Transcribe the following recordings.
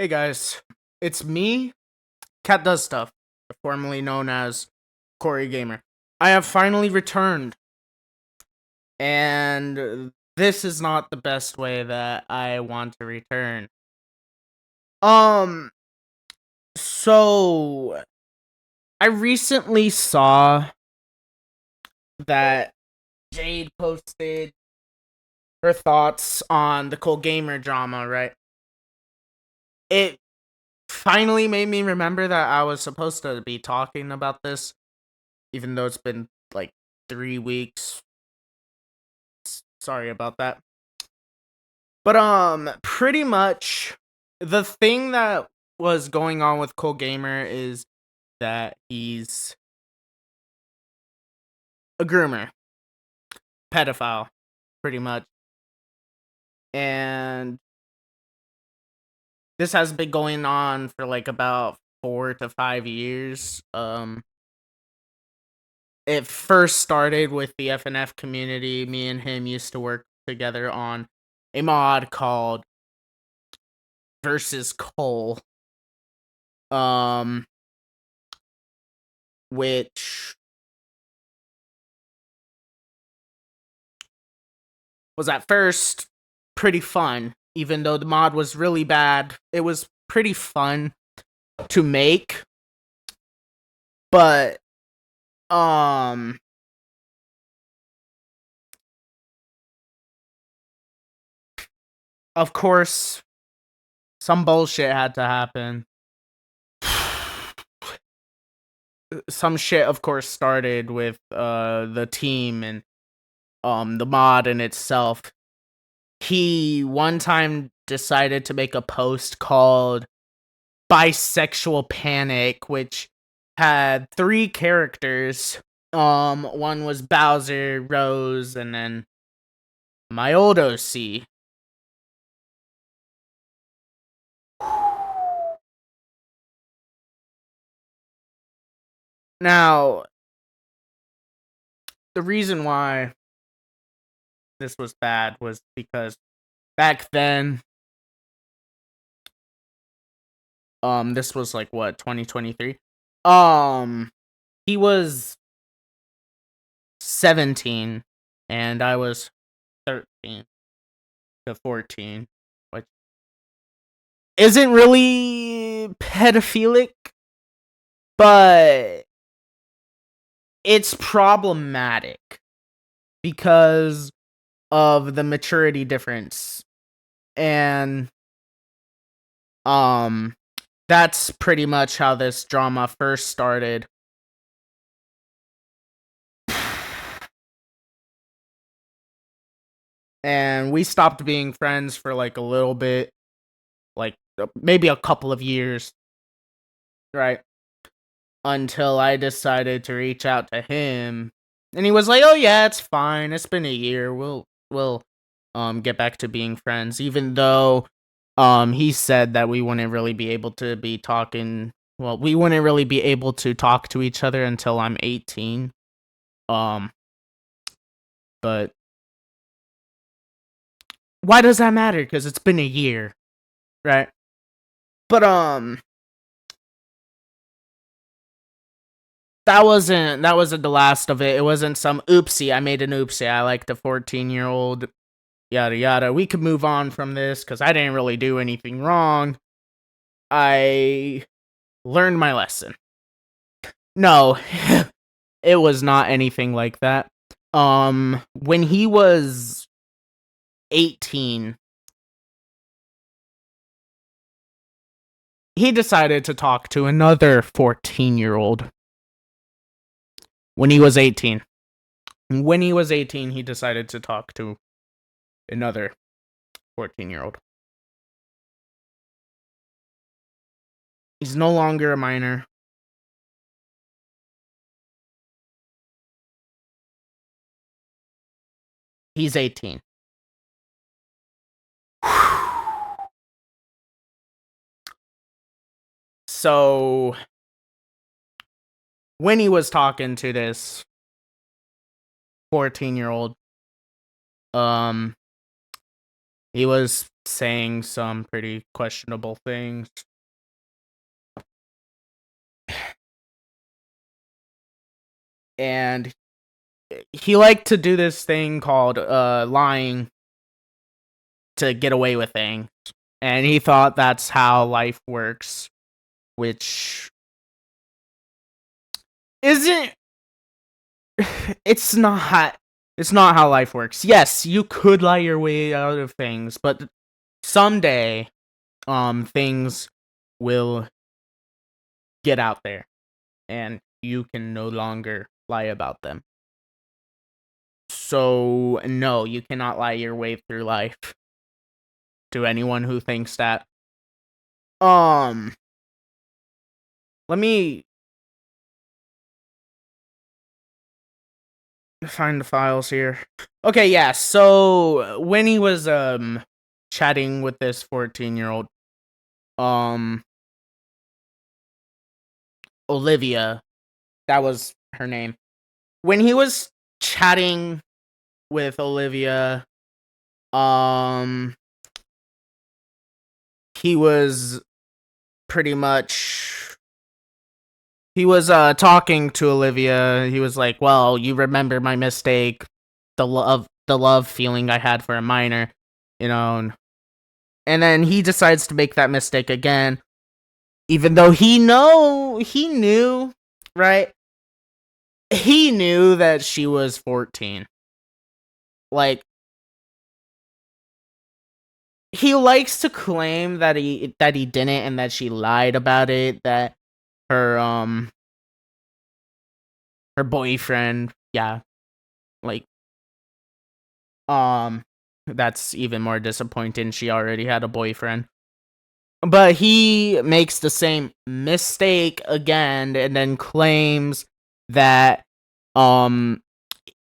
Hey guys, it's me, Cat Does Stuff, formerly known as Corey Gamer. I have finally returned, and this is not the best way that I want to return. Um, so I recently saw that Jade posted her thoughts on the Cole Gamer drama, right? It finally made me remember that I was supposed to be talking about this, even though it's been like 3 weeks. Sorry about that. But pretty much the thing that was going on with Cole Gamer is that he's a groomer, pedophile, pretty much. And this has been going on for like about 4 to 5 years. It first started with the FNF community. Me and him used to work together on a mod called Versus Cole. Which was at first pretty fun, even though the mod was really bad. It was pretty fun to make, but um of course some bullshit had to happen. Some shit of course started with the team and the mod in itself. He one time decided to make a post called Bisexual Panic, which had 3 characters. One was Bowser, Rose, and then my old OC. Now, the reason why this was bad was because back then, this was like what, 2023? He was 17 and I was 13 to 14, which isn't really pedophilic, but it's problematic because of the maturity difference. And that's pretty much how this drama first started. And we stopped being friends for like a little bit, like maybe a couple of years, right? Until I decided to reach out to him, and he was like, "Oh yeah, it's fine. It's been a year. We'll get back to being friends." Even though he said that we wouldn't really be able to be talking. Well, we wouldn't really be able to talk to each other until I'm 18. Um, but why does that matter? Because it's been a year, right? But that wasn't the last of it. It wasn't some oopsie. I made an oopsie. I liked a 14-year-old. Yada yada. We could move on from this because I didn't really do anything wrong. I learned my lesson. No, it was not anything like that. When he was 18, he decided to talk to another 14-year-old. When he was 18. When he was 18, he decided to talk to another 14-year-old. He's no longer a minor. He's 18. So, when he was talking to this 14-year-old, He was saying some pretty questionable things. And he liked to do this thing called lying to get away with things. And he thought that's how life works, which isn't it's not how life works. Yes, you could lie your way out of things, but someday things will get out there and you can no longer lie about them. So no, you cannot lie your way through life. To anyone who thinks that. Um let me find the files here. Okay, yeah. So when he was chatting with this 14-year-old um Olivia, that was her name. When he was chatting with Olivia, um he was pretty much he was talking to Olivia. He was like, "Well, you remember my mistake, the love feeling I had for a minor, you know." And then he decides to make that mistake again, even though he knew, right? He knew that she was 14. Like, he likes to claim that he didn't and that she lied about it, that her her boyfriend, yeah, like um that's even more disappointing. She already had a boyfriend. But he makes the same mistake again and then claims that um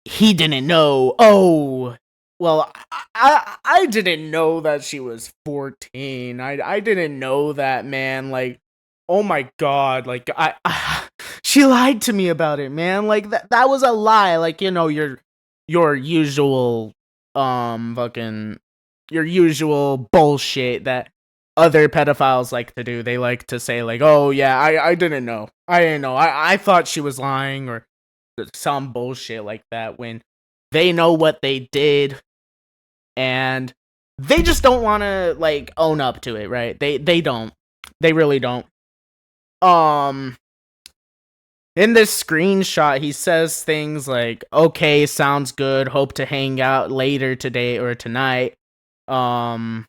he didn't know. Oh, well, I didn't know that she was 14. I didn't know that, man. Like, oh my god, like she lied to me about it, man. Like that was a lie. Like, your usual fucking your usual bullshit that other pedophiles like to do. They like to say like, "Oh yeah, I didn't know. I didn't know. I thought she was lying," or some bullshit like that, when they know what they did and they just don't want to like own up to it, right? They don't. They really don't. Um in this screenshot, he says things like, "Okay, sounds good. Hope to hang out later today or tonight." Um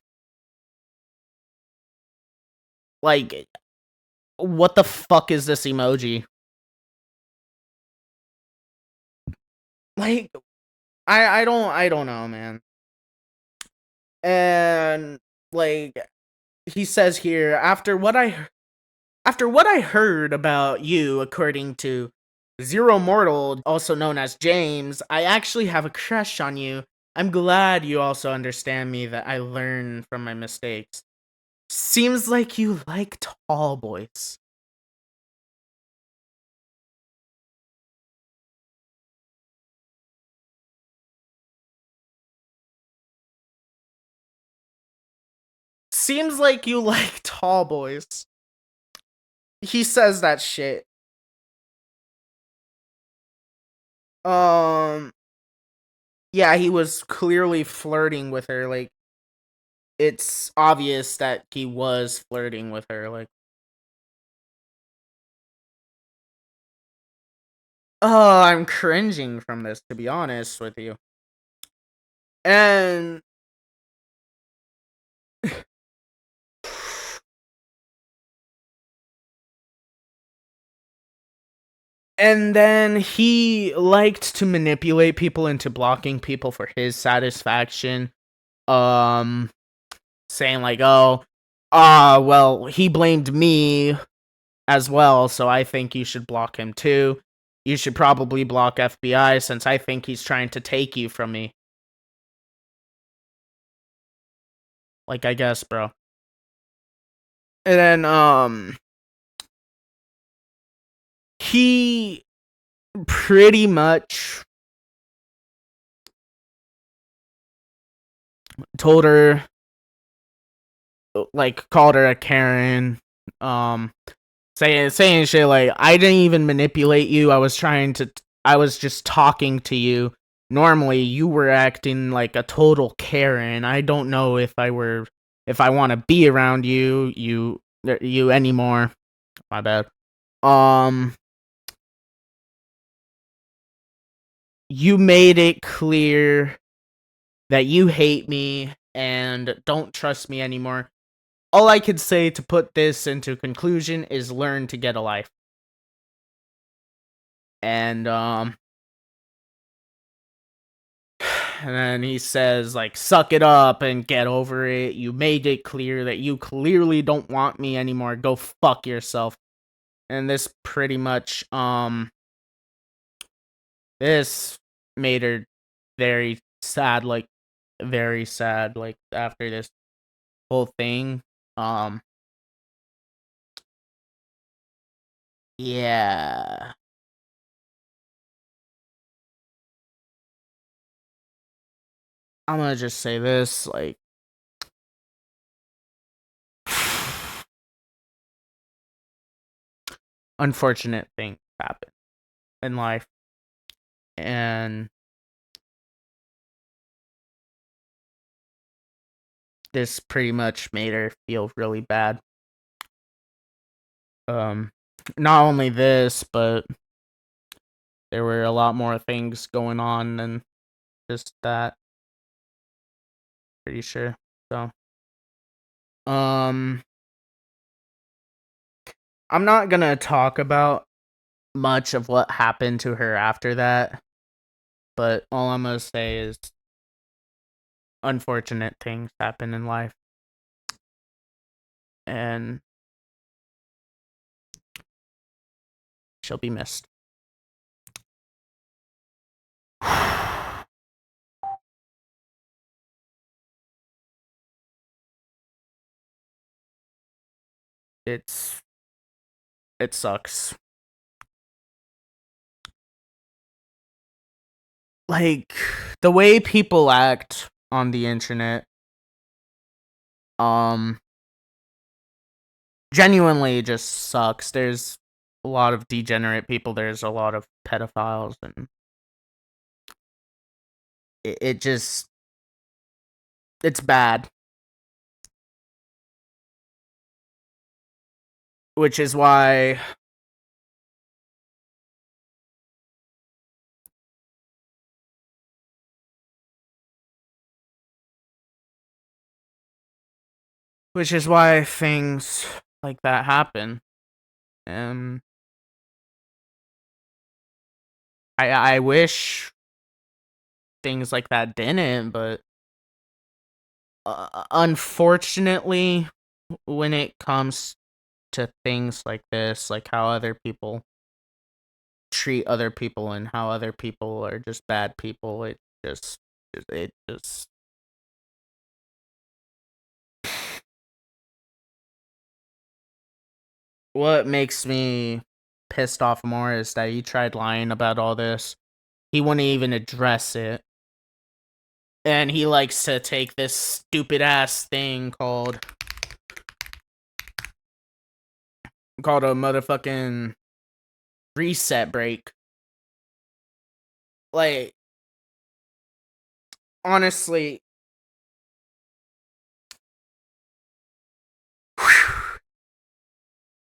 like, what the fuck is this emoji? Like, I don't know, man. And like he says here, after what I heard about you, according to Zero Mortal, also known as James, I actually have a crush on you. I'm glad you also understand me, that I learn from my mistakes. Seems like you like tall boys. Seems like you like tall boys. He says that shit. Um, yeah, he was clearly flirting with her. Like, it's obvious that he was flirting with her. Like, oh, I'm cringing from this, to be honest with you. And then he liked to manipulate people into blocking people for his satisfaction. Um Saying like, "Oh, well, he blamed me as well, so I think you should block him too. You should probably block FBI since I think he's trying to take you from me." Like, I guess, bro. And then he pretty much told her, like, called her a Karen, um, saying shit like, I didn't even manipulate you. I was just talking to you. Normally, you were acting like a total Karen. I don't know if I want to be around you anymore. My bad. Um, you made it clear that you hate me and don't trust me anymore. All I could say to put this into conclusion is learn to get a life. And and then he says, like, suck it up and get over it. You made it clear that you clearly don't want me anymore. Go fuck yourself. And this pretty much this made her very sad, like very sad, like after this whole thing. Um yeah. I'm gonna just say this, like, unfortunate things happen in life, and this pretty much made her feel really bad. Um, Not only this, but there were a lot more things going on than just that. Pretty sure. So, um, I'm not gonna talk about much of what happened to her after that, but all I'm gonna say is unfortunate things happen in life, and she'll be missed. It's it sucks. Like, the way people act on the internet, um genuinely just sucks. There's a lot of degenerate people, there's a lot of pedophiles, and it just it's bad. Which is why things like that happen. And I wish things like that didn't, but unfortunately, when it comes to things like this, like how other people treat other people and how other people are just bad people, just it just what makes me pissed off more is that he tried lying about all this. He wouldn't even address it. And he likes to take this stupid ass thing called a motherfucking reset break. Like, honestly,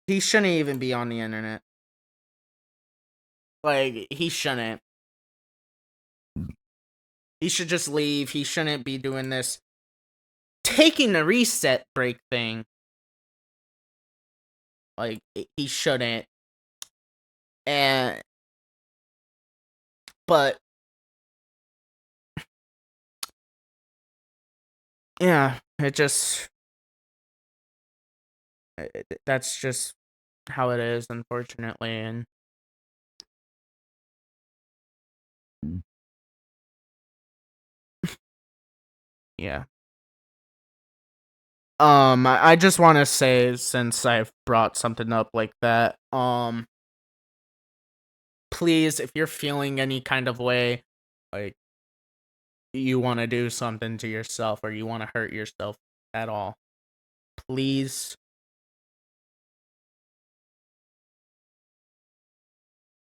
he shouldn't even be on the internet. Like, he shouldn't. He should just leave. He shouldn't be doing this. Taking the reset break thing. Like, he shouldn't. And, but, yeah, that's just how it is, unfortunately. And, yeah. I just want to say, since I've brought something up like that, please, if you're feeling any kind of way, like, you want to do something to yourself or you want to hurt yourself at all, please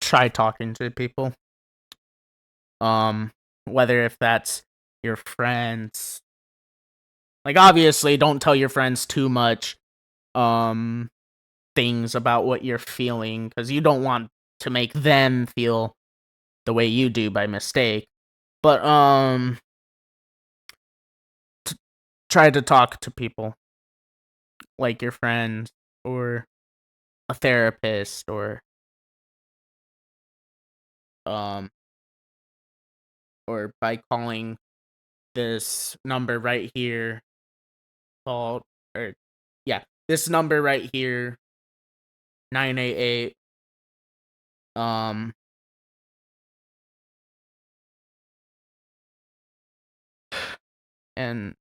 try talking to people. Um, whether if that's your friends, like obviously don't tell your friends too much um things about what you're feeling because you don't want to make them feel the way you do by mistake. But try to talk to people like your friends or a therapist um or by calling this number right here called or yeah, this number right here 988 um and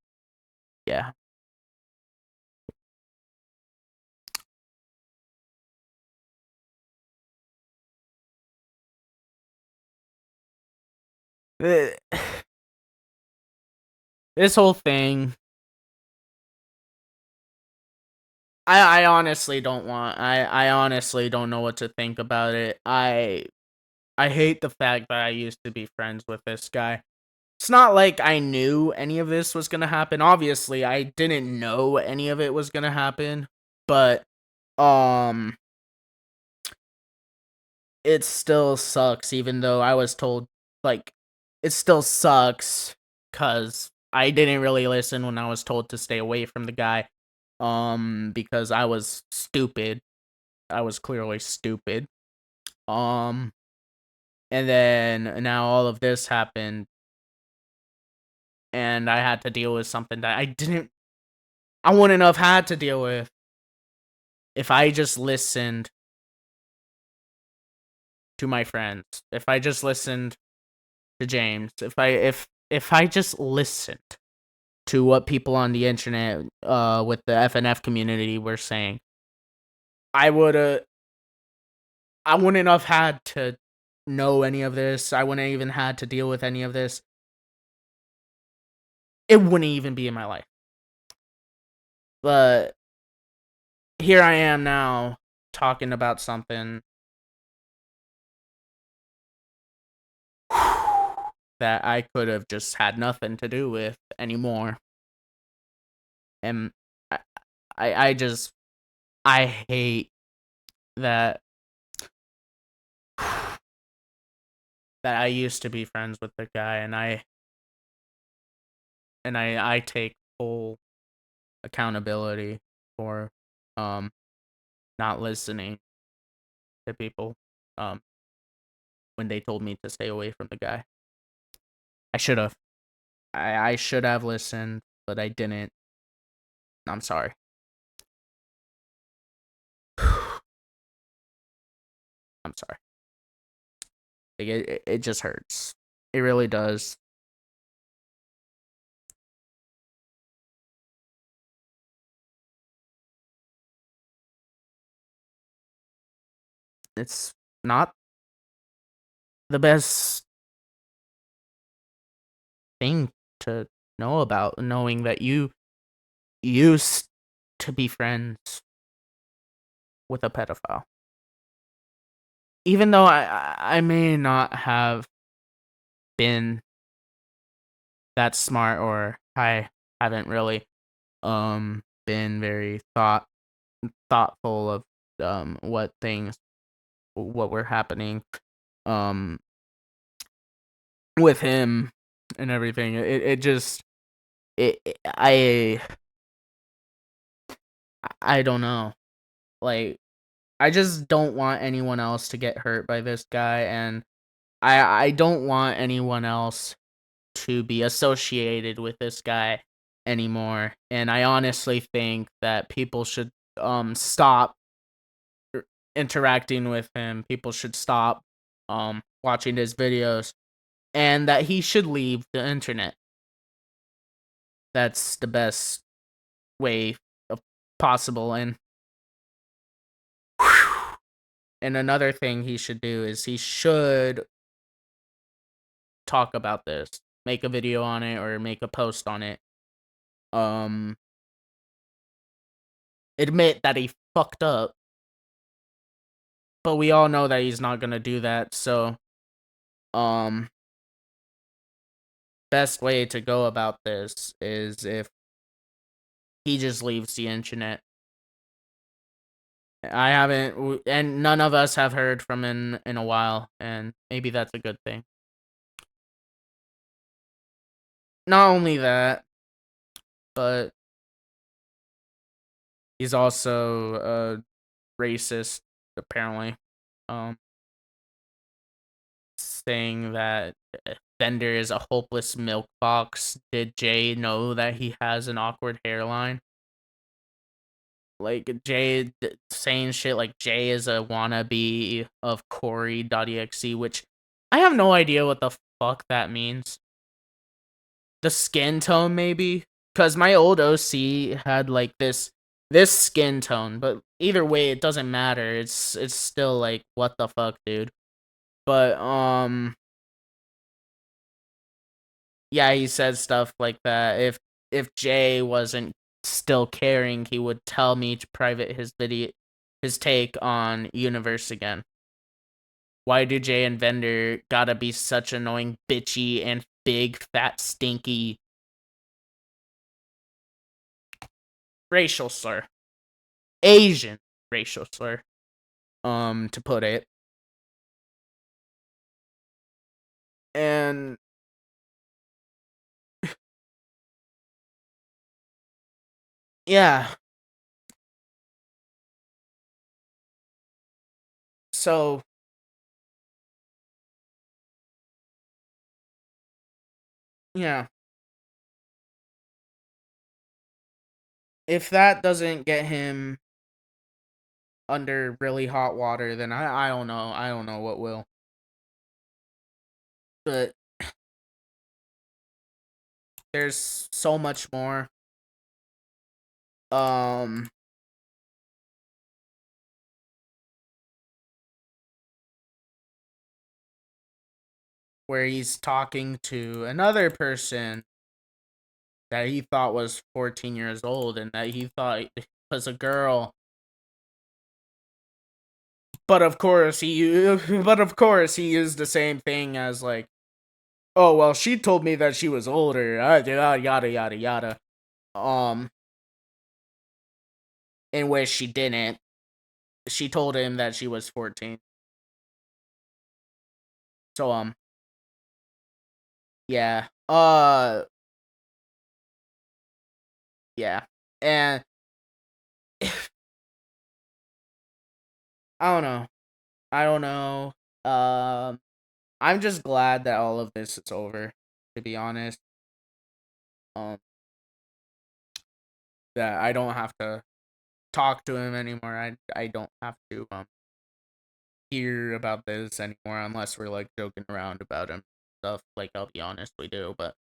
yeah. Eh, this whole thing I honestly don't want I honestly don't know what to think about it. I hate the fact that I used to be friends with this guy. It's not like I knew any of this was gonna happen. Obviously, I didn't know any of it was gonna happen, but um it still sucks even though I was told like it still sucks cuz I didn't really listen when I was told to stay away from the guy because I was stupid. I was clearly stupid. Um and then now all of this happened and I had to deal with something that I wouldn't have had to deal with if I just listened to my friends. If I just listened to James. If I just listened to what people on the internet with the FNF community were saying, I would I wouldn't have had to know any of this. I wouldn't even had to deal with any of this. It wouldn't even be in my life. But here I am now talking about something that I could have just had nothing to do with anymore. And I I just I hate that that I used to be friends with the guy and I take full accountability for um not listening to people um when they told me to stay away from the guy. I should have. I should have listened, but I didn't. I'm sorry. I'm sorry. Like, it just hurts. It really does. It's not the best thing to know about knowing that you used to be friends with a pedophile. Even though I may not have been that smart or I haven't really been very thoughtful of what were happening um with him and everything. It just I don't know. Like I just don't want anyone else to get hurt by this guy and I don't want anyone else to be associated with this guy anymore. And I honestly think that people should stop interacting with him. People should stop watching his videos and that he should leave the internet. That's the best way of possible and another thing he should do is he should talk about this make a video on it or make a post on it. Um, admit that he fucked up. But we all know that he's not gonna do that, so um best way to go about this is if he just leaves the internet. I haven't, and none of us have heard from him in a while, and maybe that's a good thing. Not only that, but he's also a racist, apparently. Um, saying that Bender is a hopeless milk box. Did Jay know that he has an awkward hairline? Like Jay saying shit like Jay is a wannabe of Corey.exe, which I have no idea what the fuck that means. The skin tone, maybe? Because my old OC had like this skin tone, but either way, it doesn't matter. It's still like, what the fuck, dude. But yeah, he said stuff like that. If Jay wasn't still caring, he would tell me to private his take on Universe again. Why do Jay and Vender gotta be such annoying, bitchy, and big, fat, stinky racial slur? Asian racial slur, to put it. And yeah, so yeah, if that doesn't get him under really hot water, then I don't know. I don't know what will. But there's so much more. Um where he's talking to another person that he thought was 14 years old and that he thought was a girl. But of course he used the same thing as like, oh well, she told me that she was older. Yada yada yada. Um in which she didn't. She told him that she was 14. So yeah. Yeah. And I don't know. I don't know. I'm just glad that all of this is over, to be honest. Um that I don't have to talk to him anymore. I don't have to hear about this anymore unless we're like joking around about him stuff. Like, I'll be honest, we do, but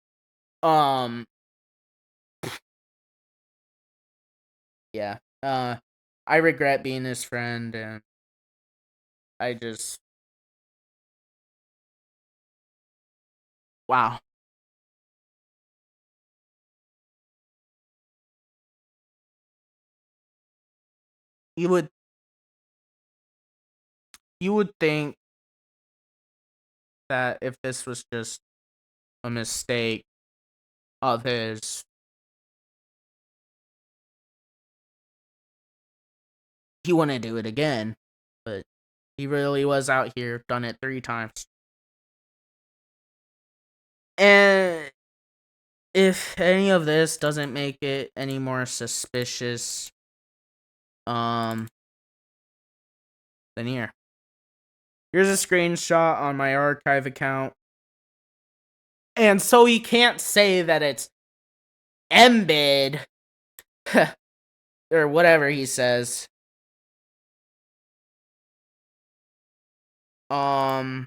um yeah. I regret being his friend, and I just, wow. You would you would think that if this was just a mistake of his, he wouldn't do it again. But he really was out here, done it 3 times. And if any of this doesn't make it any more suspicious, um, then here's a screenshot on my archive account. And so he can't say that it's embed or whatever he says. Um,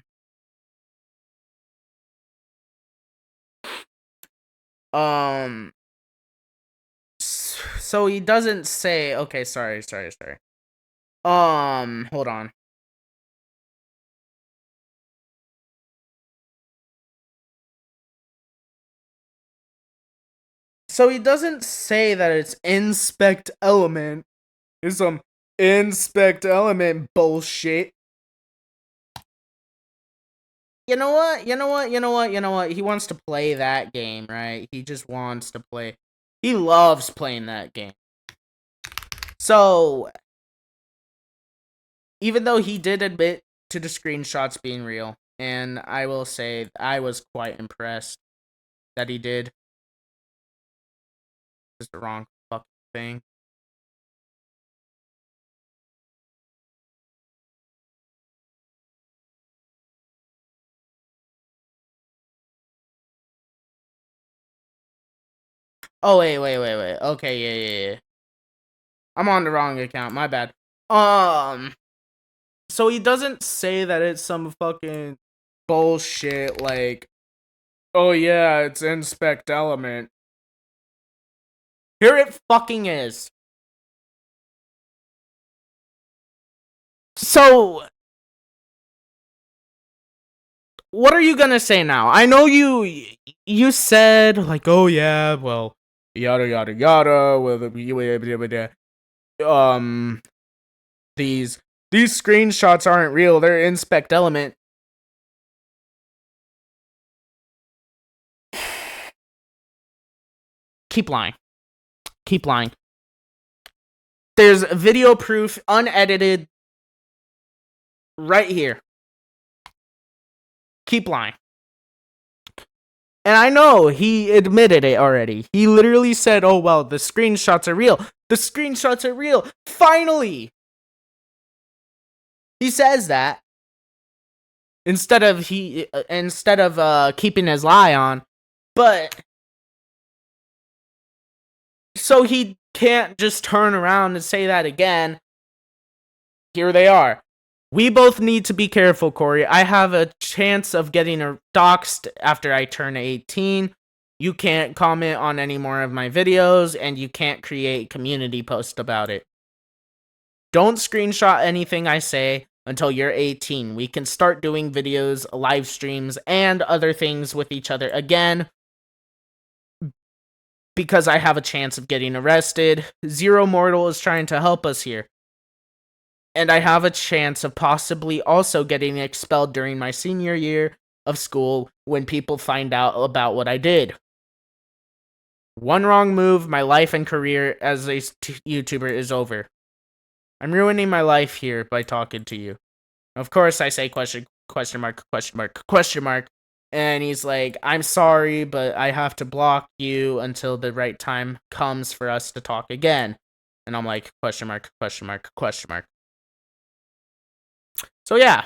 um, so he doesn't say. Okay, sorry. Hold on. So he doesn't say that it's inspect element. It's some inspect element bullshit. You know what? You know what? You know what? You know what? He wants to play that game, right? He just wants to play. He loves playing that game. So, even though he did admit to the screenshots being real, and I will say I was quite impressed that he did. It's the wrong fucking thing. Oh, wait. Okay, yeah. I'm on the wrong account. My bad. So he doesn't say that it's some fucking bullshit like, oh yeah, it's inspect element. Here it fucking is. So, what are you gonna say now? I know you said like, oh yeah, well, yada yada yada. Um, these screenshots aren't real. They're inspect element. Keep lying. Keep lying. There's video proof, unedited, right here. Keep lying. And I know he admitted it already. He literally said, oh, well, the screenshots are real. The screenshots are real. Finally! He says that. Instead of keeping his lie on. But so he can't just turn around and say that again. Here they are. We both need to be careful, Corey. I have a chance of getting doxxed after I turn 18. You can't comment on any more of my videos, and you can't create community posts about it. Don't screenshot anything I say until you're 18. We can start doing videos, live streams, and other things with each other again. Because I have a chance of getting arrested. Zero Mortal is trying to help us here. And I have a chance of possibly also getting expelled during my senior year of school when people find out about what I did. One wrong move, my life and career as a YouTuber is over. I'm ruining my life here by talking to you. Of course, I say question mark. And he's like, I'm sorry, but I have to block you until the right time comes for us to talk again. And I'm like, question mark. So yeah.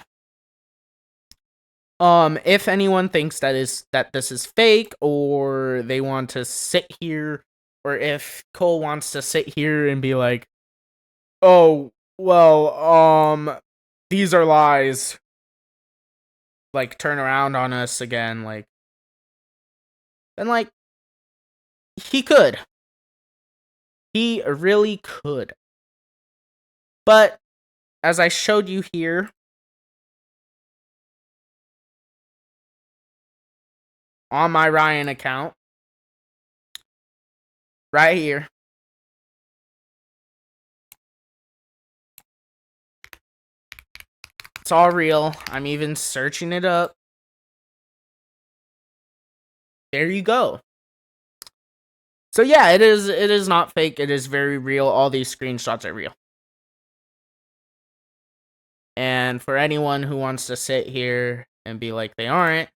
If anyone thinks that this is fake, or they want to sit here, or if Cole wants to sit here and be like, oh, well, these are lies, like turn around on us again, like, then like, he could. He really could. But as I showed you here on my Ryan account, right here, it's all real. I'm even searching it up. There you go. So yeah, it is not fake. It is very real. All these screenshots are real. And for anyone who wants to sit here and be like they aren't,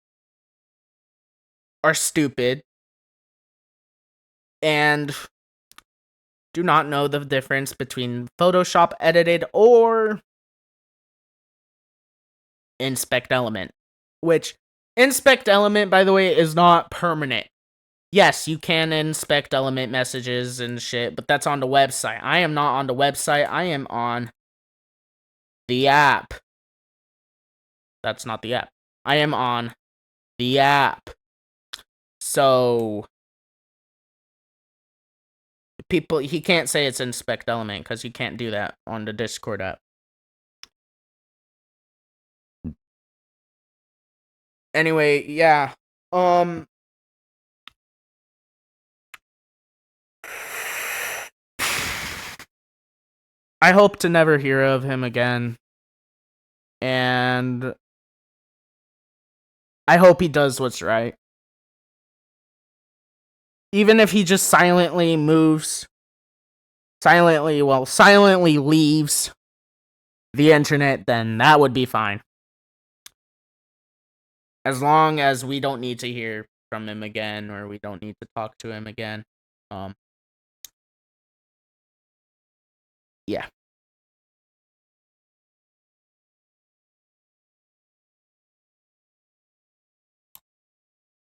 are stupid, and do not know the difference between Photoshop edited or inspect element. Which, inspect element, by the way, is not permanent. Yes, you can inspect element messages and shit, but that's on the website. I am not on the website. I am on the app. That's not the app. I am on the app. So, he can't say it's inspect element because you can't do that on the Discord app. Anyway, yeah. I hope to never hear of him again. And I hope he does what's right. Even if he just silently silently leaves the internet, then that would be fine. As long as we don't need to hear from him again or we don't need to talk to him again. Yeah.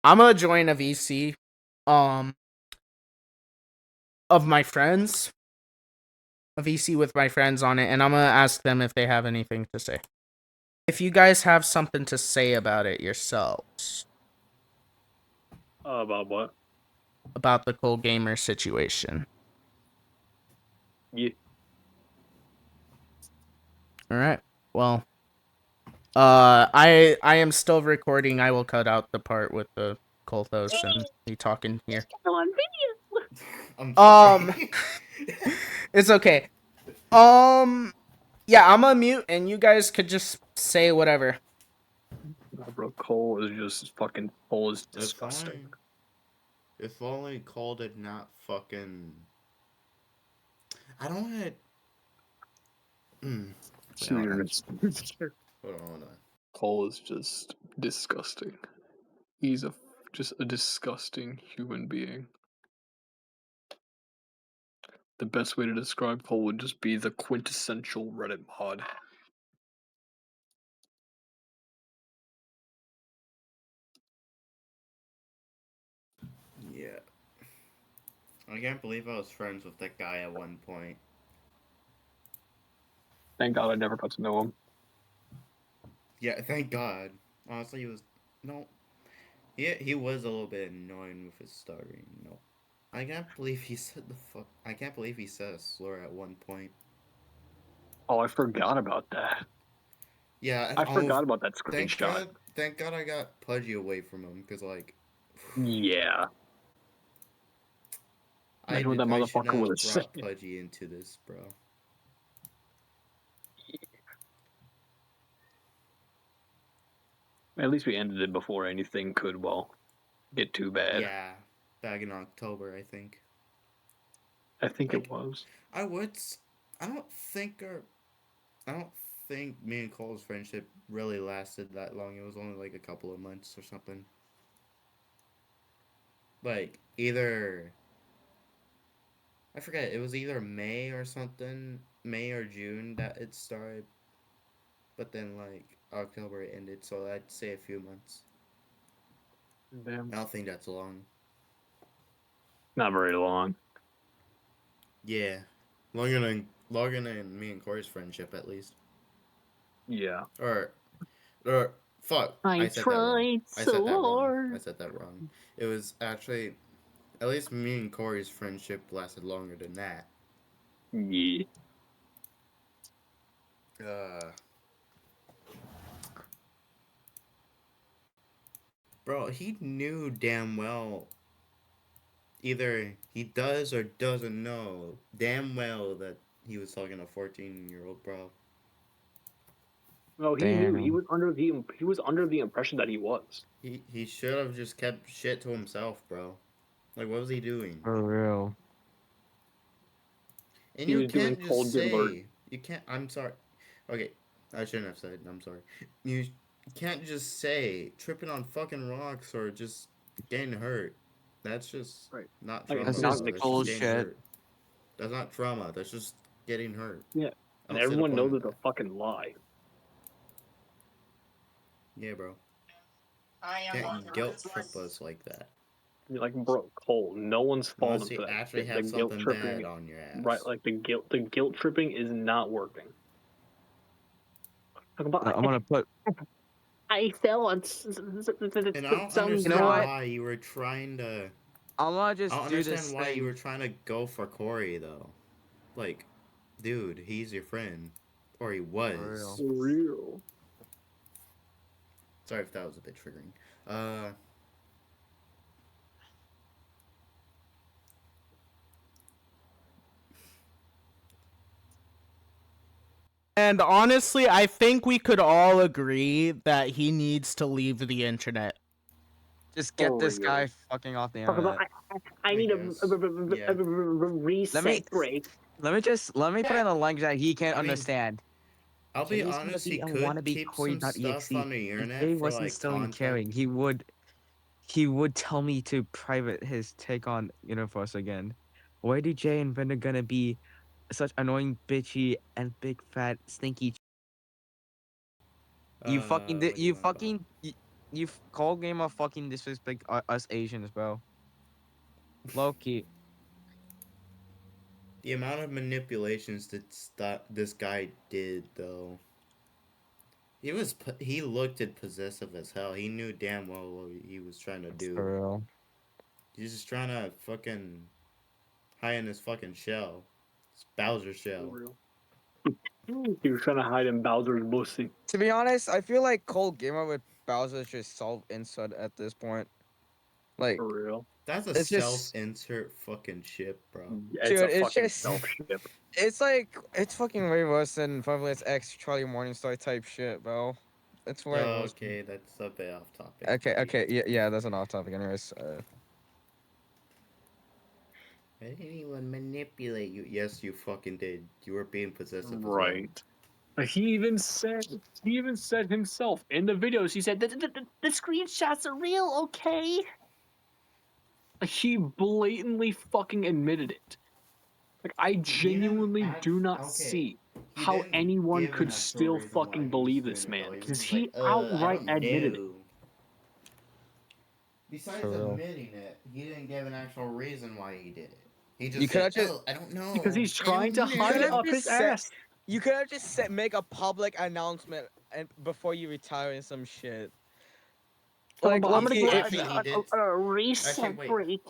I'm gonna join a VC of my friends. A VC with my friends on it, and I'm gonna ask them if they have anything to say. If you guys have something to say about it yourselves. About what? About the Cole Gamer situation. Yeah. Alright. Well, I am still recording. I will cut out the part with the Colthos and me talking here. On video. I'm sorry. It's okay. Yeah, I'm on mute and you guys could just say whatever. Nah, bro, Cole is If disgusting. only Cole did not fucking. I don't want to. Hold on. Cole is just disgusting. He's just a disgusting human being. The best way to describe Cole would just be the quintessential Reddit mod. Yeah. I can't believe I was friends with that guy at one point. Thank God I never got to know him. Yeah, thank God. Honestly, he was. No. He was a little bit annoying with his stuttering. No. I can't believe he said the fuck. I can't believe he said a slur at one point. Oh, I forgot about that. Yeah, I forgot about that thank screenshot. God. Thank God I got Pudgy away from him because like. Yeah. Imagine what that I should motherfucker not would have have said. brought Pudgy into this, bro. At least we ended it before anything could, get too bad. Yeah, back in October, I think. I think it Like, was. I would. I don't think our. I don't think me and Cole's friendship really lasted that long. It was only like a couple of months or something. Like either I forget. It was either May or something, May or June that it started. But then like October it ended, so I'd say a few months. Damn. I don't think that's long. Not very long. Yeah, longer than me and Corey's friendship at least. Yeah. Or or fuck, I I said that wrong. tried I so said that wrong. I hard. said that wrong. It was actually at least me and Corey's friendship lasted longer than that. Yeah. Uh, bro, he knew damn well. Either he does or doesn't know damn well that he was talking to a 14-year-old, bro. No, he knew. He Damn. was under the impression that he was. He should have just kept shit to himself, bro. Like, what was he doing? For real. And He you was doing can't just cold get alert. say you can't. I'm sorry. Okay, I shouldn't have said. I'm sorry. You can't just say tripping on fucking rocks or just getting hurt. That's just Right. not Like That's trauma, not just bro. That's just getting bullshit. hurt. That's not trauma. That's just getting hurt. yeah. I And don't see the everyone point knows of it's a that. fucking lie. Yeah, bro. Can't guilt trip us like that. You're like, bro, Cole, no one's falling Unless you for that actually shit. The have guilt something bad tripping, on your right? ass. Like the guilt tripping is not working. Talk about I'm gonna put. I fell on And I don't some You know understand guy. what? why you were trying to. I'm gonna I just don't do understand this why you were thing trying to go for Corey though. Like, dude, he's your friend, or he for was. real. For real. Sorry if that was a bit triggering. Uh, And honestly, I think we could all agree that he needs to leave the internet. Just get For this guy real. fucking off the Talk about, internet. I I need guess. Yeah. a Let me reset break. let me put in a language that he can't I mean, understand. I'll be Today's gonna honest, he be a could wannabe keep some Corey.exe. stuff on the If internet Jay for wasn't like still content. caring, he would tell me to private his take on Universe again. Why do Jay and Brenda gonna be such annoying, bitchy, and big fat stinky? You fucking What do you you want about? fucking call game of fucking disrespect us Asians, bro. Low key. The amount of manipulations that this guy did, though. He looked at possessive as hell. He knew damn well what he was trying to do. For real. He's just trying to fucking hide in his fucking shell. It's Bowser For shell. real. He was trying to hide in Bowser's pussy. To be honest, I feel like Cole Gamer with Bowser is just self-insert at this point. Like, For real. That's a it's just, self-insert fucking ship, bro. It's a dude, it's fucking just, self ship. it's like, it's fucking way worse than Fabulous X Charlie Morningstar type shit, bro. It's way worse. Okay, that's a bit off topic, Okay, maybe. okay, yeah, that's an off topic, anyways. I didn't even manipulate you. Yes, you fucking did. You were being possessive as well. Right. He even said himself in the videos. He said the screenshots are real, okay? Like, he blatantly fucking admitted it. Like, I genuinely do not see He how didn't anyone give an could actual still reason why fucking he was believe doing this it, man, though. He was because just like, he I outright don't admitted it. know. Besides For real. admitting it, he didn't give an actual reason why he did it. He You just could said, have just, "Oh, I don't know." Because he's I trying to don't you could hide it have know. up just his said, ass. you could have just said, make a public announcement and before you retire and some shit. I'm Like, gonna low go key, Actually, he did. on a Actually, reset wait. break.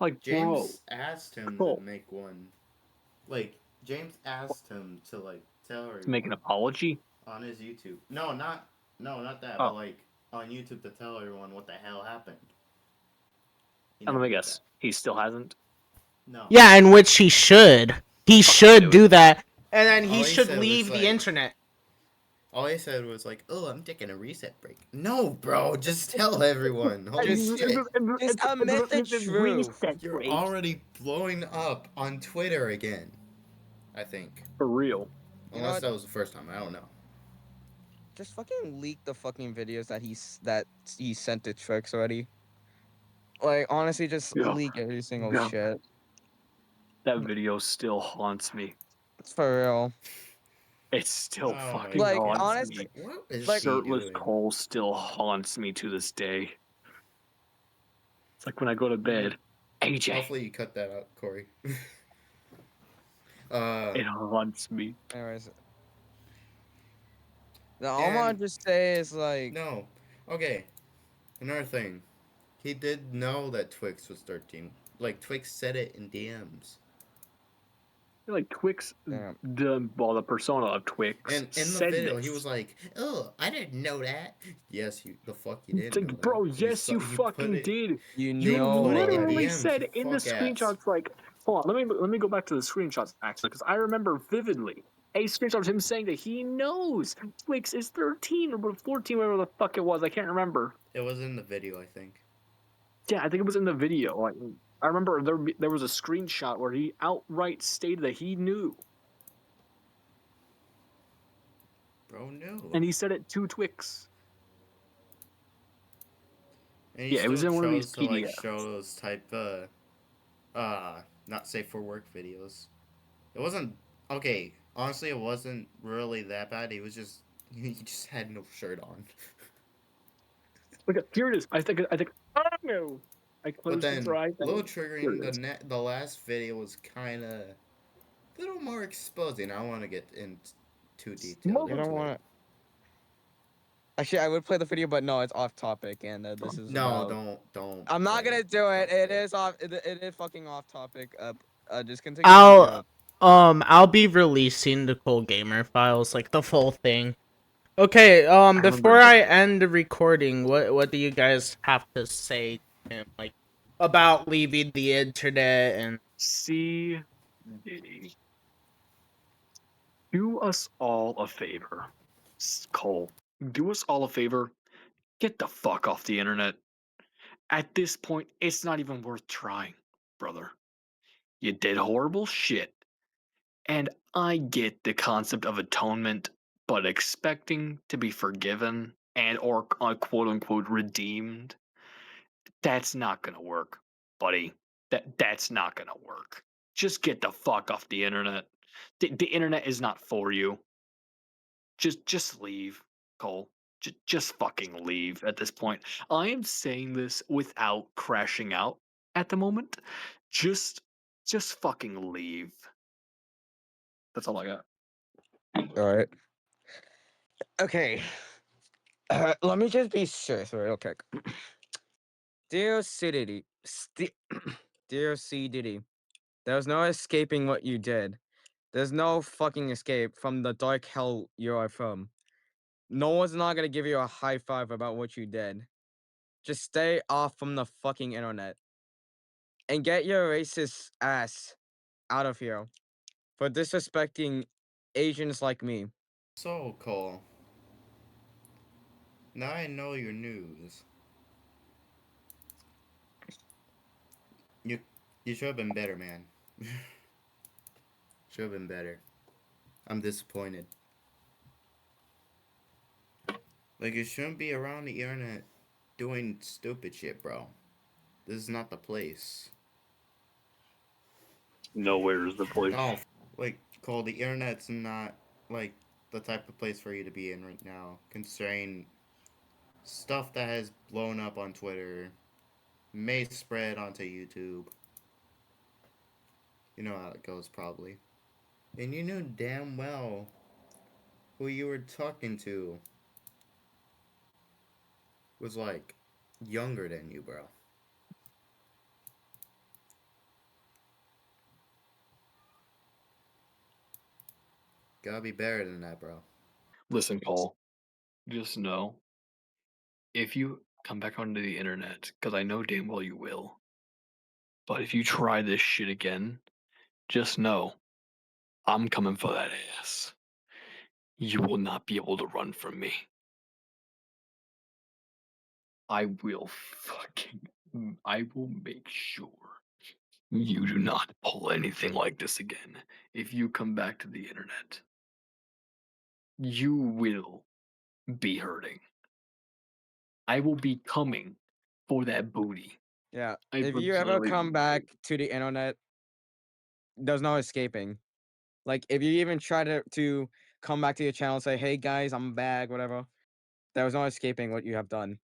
Like, bro, James asked him to bro, make one. Like, James asked him to like tell to make an everyone apology. on his YouTube. No, not that. Oh, But like on YouTube to tell everyone what the hell happened. He and never let me did that. guess, he still hasn't. No. Yeah, in which he should. He Fucking should do it. do that. And then he All he should said was leave the like, internet. all he said was like, "Oh, I'm taking a reset break." No, bro, just tell everyone. Holy Just- shit. just admit the truth. Reset You're break. already blowing up on Twitter again. I think. For real. You know Unless what? that was the first time. I don't know. Just fucking leak the fucking videos that he sent to Tricks already. Like, honestly, just Yeah. leak every single Yeah. shit. That video still haunts me. It's for real. It still Oh my fucking Like, god. haunts honestly, me. What is like- he Shirtless doing? Cole still haunts me to this day. It's like when I go to bed, AJ, Hopefully you cut that out, Corey. it haunts me. anyways. The all I want to just say is, like, No. Okay. Another thing. He did know that Twix was 13. Like, Twix said it in DMs. Like Twix, damn. the persona of Twix And in the said video, this. he was like, "Oh, I didn't know that." Yes, the fuck you It's didn't know like, that. bro, yes, you You put fucking it. did. You He You know put it in it. literally DMs. said You in the fuck ass. screenshots, like, hold on, let me go back to the screenshots actually, because I remember vividly a screenshot of him saying that he knows Twix is 13 or 14, whatever the fuck it was. I can't remember. It was in the video, I think. Yeah, I think it was in the video. Like, I remember there was a screenshot where he outright stated that he knew, Bro, no. and he said it to Twix. And he Yeah, it was still in one of these chose to like PDFs. show those type not safe for work videos. It wasn't okay. Honestly, it wasn't really that bad. He just had no shirt on. Look, here it is. Oh no! I But closed it then, right. a little Here triggering. it is. The last video was kind of a little more exposing. I don't want to get too detailed You don't into want it. to. Actually, I would play the video, but no, it's off topic, and this is No, about. don't. I'm not play gonna do it. Don't It play is off. It is fucking off topic. Just continue the video. I'll be releasing the Cool Gamer files, like the full thing. Okay, I before remember I that. end the recording, what do you guys have to say to him, like, about leaving the internet and See, Diddy. Do us all a favor, Cole. Do us all a favor. Get the fuck off the internet. At this point, it's not even worth trying, brother. You did horrible shit. And I get the concept of atonement, but expecting to be forgiven and or quote unquote redeemed, that's not gonna work, buddy. That's not gonna work. Just get the fuck off the internet. The internet is not for you. Just leave, Cole. Just fucking leave at this point. I am saying this without crashing out at the moment. Just just fucking leave. That's all I got. All right. Okay. Let me just be serious real quick. Dear C. Diddy, dear C. Diddy, there's no escaping what you did. There's no fucking escape from the dark hell you are from. No one's not gonna give you a high five about what you did. Just stay off from the fucking internet. And get your racist ass out of here for disrespecting Asians like me. So, Cole, now I know your news. You you should have been better, man. Should have been better. I'm disappointed. Like, you shouldn't be around the internet doing stupid shit, bro. This is not the place. Nowhere is the place. Oh, like, Cole, the internet's not, like, the type of place for you to be in right now. Considering stuff that has blown up on Twitter may spread onto YouTube. You know how it goes, probably. And you knew damn well who you were talking to was, like, younger than you, bro. Gotta be better than that, bro. Listen, Cole, just know if you come back onto the internet, because I know damn well you will, but if you try this shit again, just know I'm coming for that ass. You will not be able to run from me. I will I will make sure you do not pull anything like this again. If you come back to the internet, you will be hurting. I will be coming for that booty. Yeah. I If you ever literally come back to the internet, there's no escaping. Like if you even try to come back to your channel and say, "Hey guys, I'm back," whatever, there was no escaping what you have done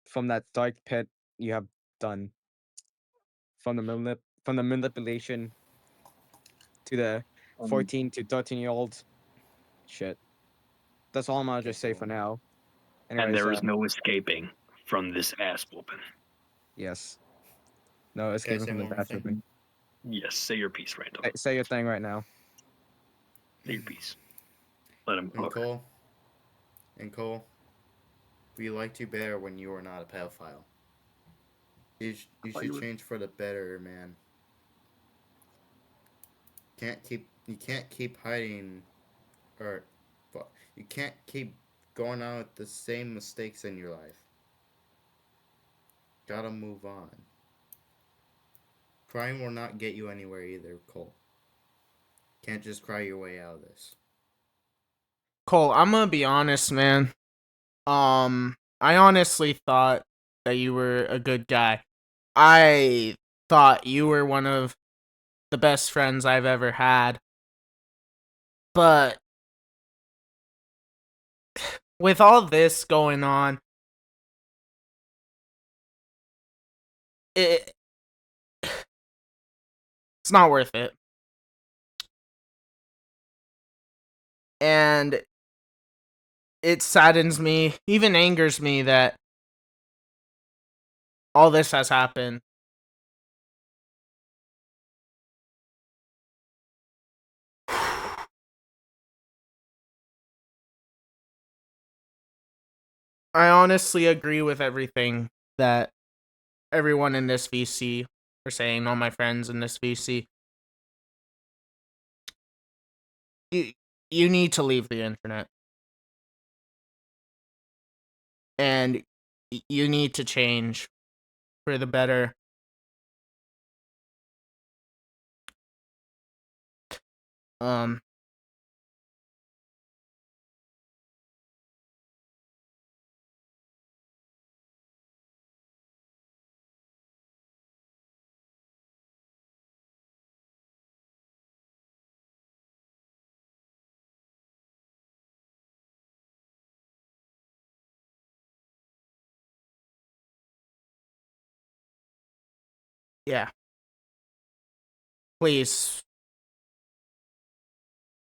from that dark pit you have done from the manipulation to the um, 14 to 13-year-old shit. That's all I'm gonna Okay, just say for cool. now. and Anyways, there is no escaping from this ass whooping. yes, no Can I escaping say from the one more dash thing? whipping. Yes, say your piece, Random. Say your thing right now. Say your piece. Let him And cook. Cole, and Cole, we liked you better when you were not a pedophile. You Oh, should you would- change for the better, man. You can't keep hiding, or, you can't keep going on with the same mistakes in your life. Gotta move on. Crying will not get you anywhere either, Cole. Can't just cry your way out of this. Cole, I'm gonna be honest, man. I honestly thought that you were a good guy. I thought you were one of the best friends I've ever had. But with all this going on, it it's not worth it. And it saddens me, even angers me that all this has happened. I honestly agree with everything that everyone in this VC are saying, all my friends in this VC. you need to leave the internet. And you need to change for the better. Um, yeah. Please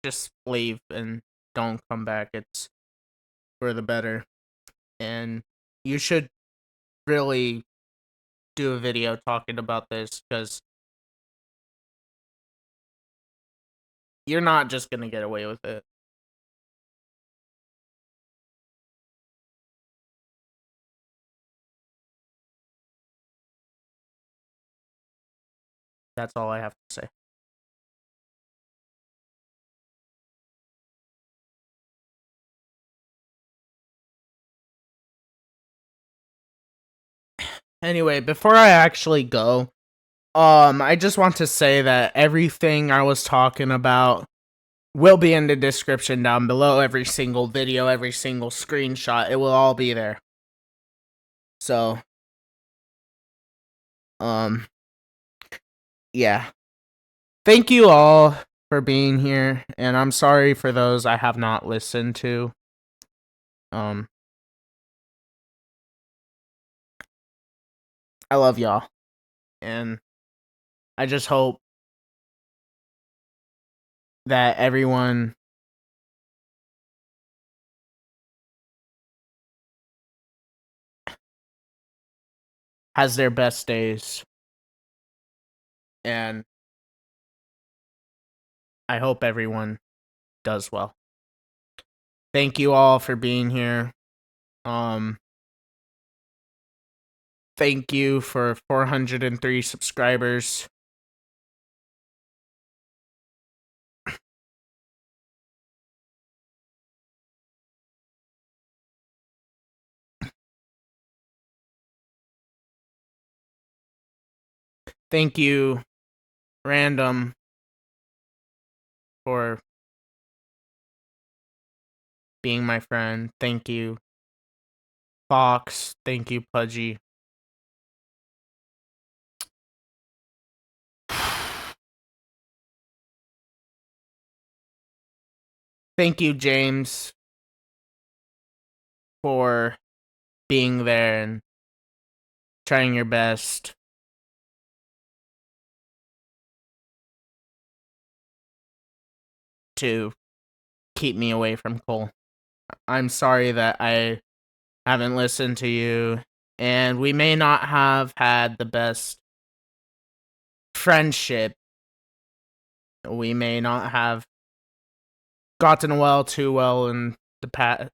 just leave and don't come back. It's for the better. And you should really do a video talking about this, because you're not just gonna get away with it. That's all I have to say. Anyway, before I actually go, I just want to say that everything I was talking about will be in the description down below. Every single video, every single screenshot, it will all be there. So, yeah. Thank you all for being here, and I'm sorry for those I have not listened to. I love y'all, and I just hope that everyone has their best days, and I hope everyone does well. Thank you all for being here. Thank you for 403 subscribers. Thank you, Random, for being my friend. Thank you, Fox. Thank you, Pudgy. Thank you, James, for being there and trying your best to keep me away from Cole. I'm sorry that I haven't listened to you, and we may not have had the best friendship. We may not have gotten too well in the past.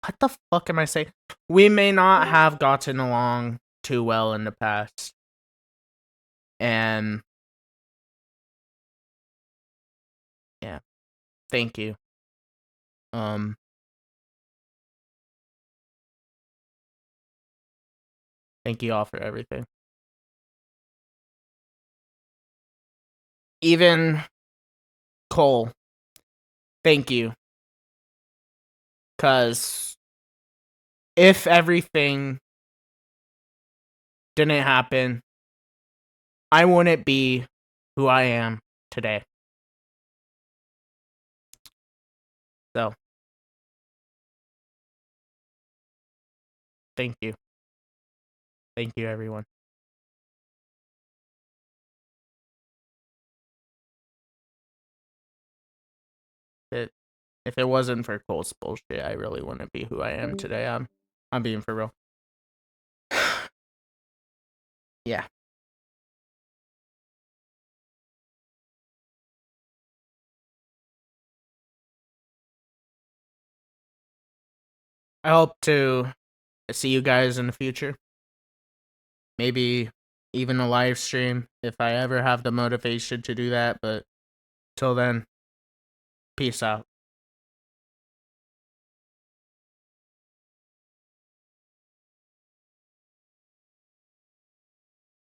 What the fuck am I saying? We may not have gotten along too well in the past. And yeah, thank you. Thank you all for everything. Even Cole, thank you. 'Cause if everything didn't happen, I wouldn't be who I am today. So, thank you. Thank you, everyone. If it wasn't for Cole's bullshit, I really wouldn't be who I am today. I'm being for real. Yeah. I hope to see you guys in the future. Maybe even a live stream if I ever have the motivation to do that. But till then, peace out.